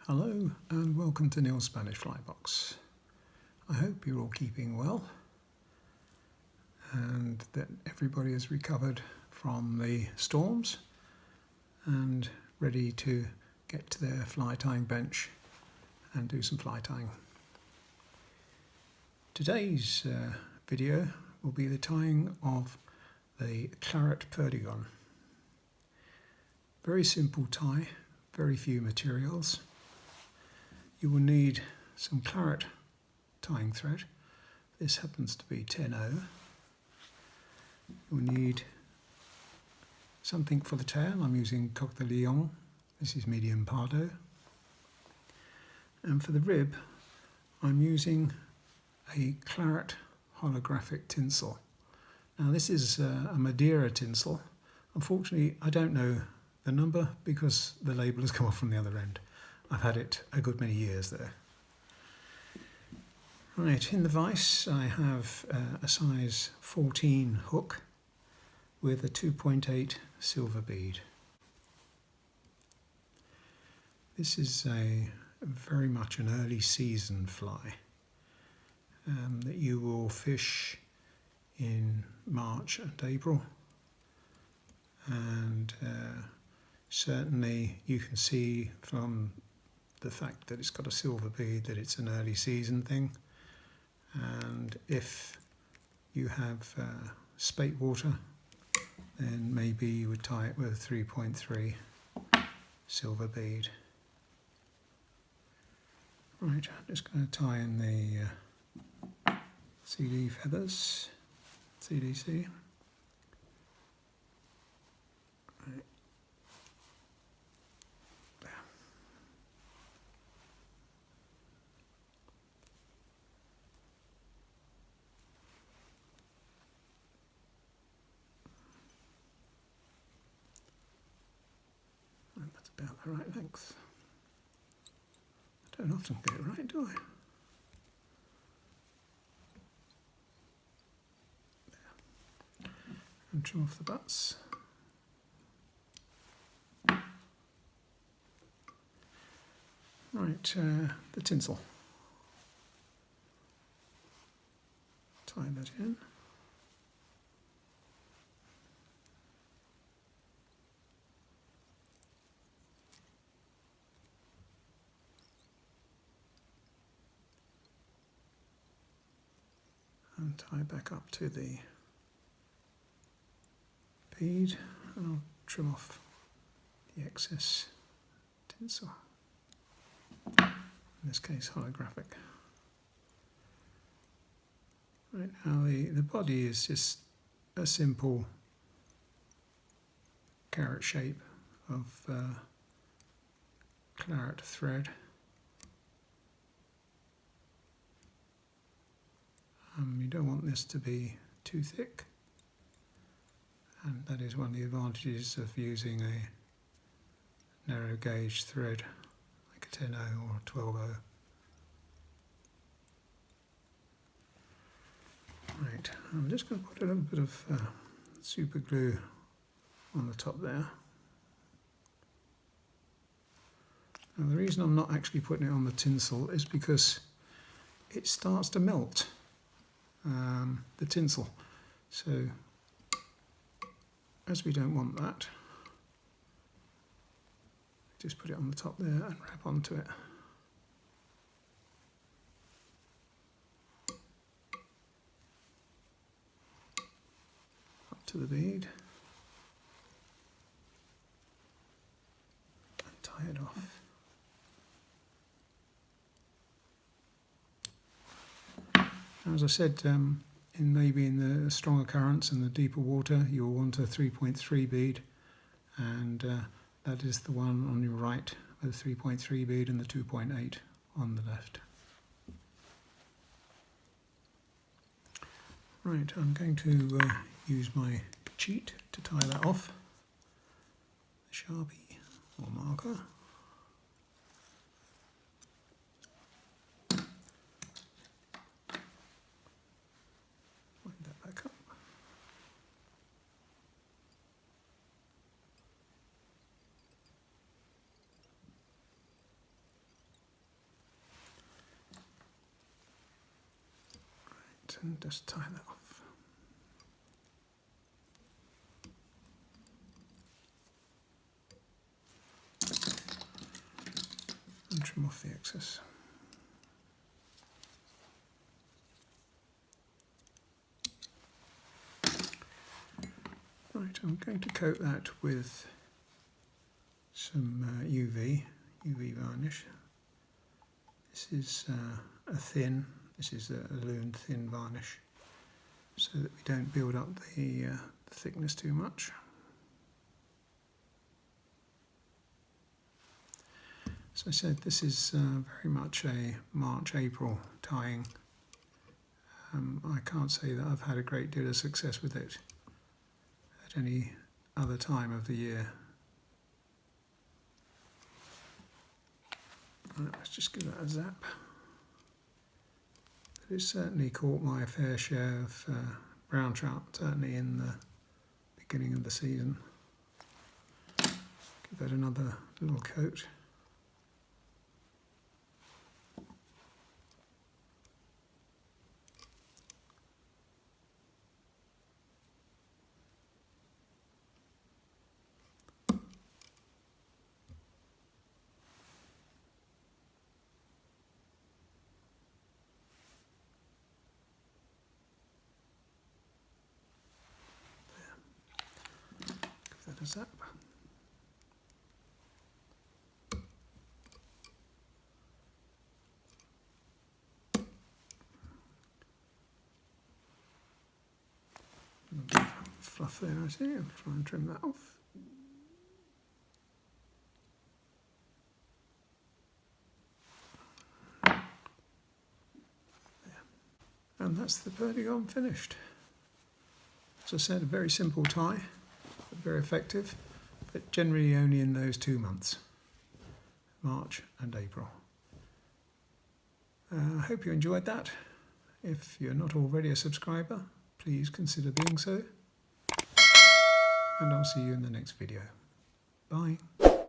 Hello and welcome to Neil's Spanish Fly Box. I hope you're all keeping well and that everybody has recovered from the storms and ready to get to their fly tying bench and do some fly tying. Today's video will be the tying of the Claret Perdigon. Very simple tie, very few materials. You will need some claret tying thread. This happens to be 10-0. You'll need something for the tail. I'm using Coq de Lion. This is medium pardo. And for the rib, I'm using a claret holographic tinsel. Now this is a Madeira tinsel. Unfortunately, I don't know the number because the label has come off from the other end. I've had it a good many years there. Right, in the vise I have a size 14 hook with a 2.8 silver bead. This is very much an early season fly that you will fish in March and April, and certainly you can see from the fact that it's got a silver bead that it's an early season thing. And if you have spate water, then maybe you would tie it with a 3.3 silver bead. Right, I'm just going to tie in the CD feathers, CDC. Right. That's about the right length. I don't often get it right, do I? There. And trim off the butts. Right, the tinsel. Tie that in. And tie back up to the bead, and I'll trim off the excess tinsel. In this case, holographic. Right, now the body is just a simple carrot shape of claret thread. You don't want this to be too thick, and that is one of the advantages of using a narrow gauge thread like a 10-0 or a 12-0. Right, I'm just going to put a little bit of super glue on the top there. Now the reason I'm not actually putting it on the tinsel is because it starts to melt. The tinsel, so as we don't want that, just put it on the top there and wrap onto it. Up to the bead and tie it off. As I said, maybe in the stronger currents and the deeper water, you'll want a 3.3 bead, and that is the one on your right with a 3.3 bead and the 2.8 on the left. Right, I'm going to use my cheat to tie that off, the Sharpie or marker. and just tie that off. And trim off the excess. Right, I'm going to coat that with some UV varnish. This is this is a Loon thin varnish, so that we don't build up the thickness too much. As I said, this is very much a March-April tying. I can't say that I've had a great deal of success with it at any other time of the year. Right, let's just give that a zap. But it's certainly caught my fair share of brown trout, certainly in the beginning of the season. Give that another little coat. Give that a zap. Fluff there, I see. I'll try and trim that off. There. And that's the Perdigon finished. As I said, a very simple tie, but very effective, but generally only in those 2 months, March and April. I hope you enjoyed that. If you're not already a subscriber, please consider being so. And I'll see you in the next video. Bye.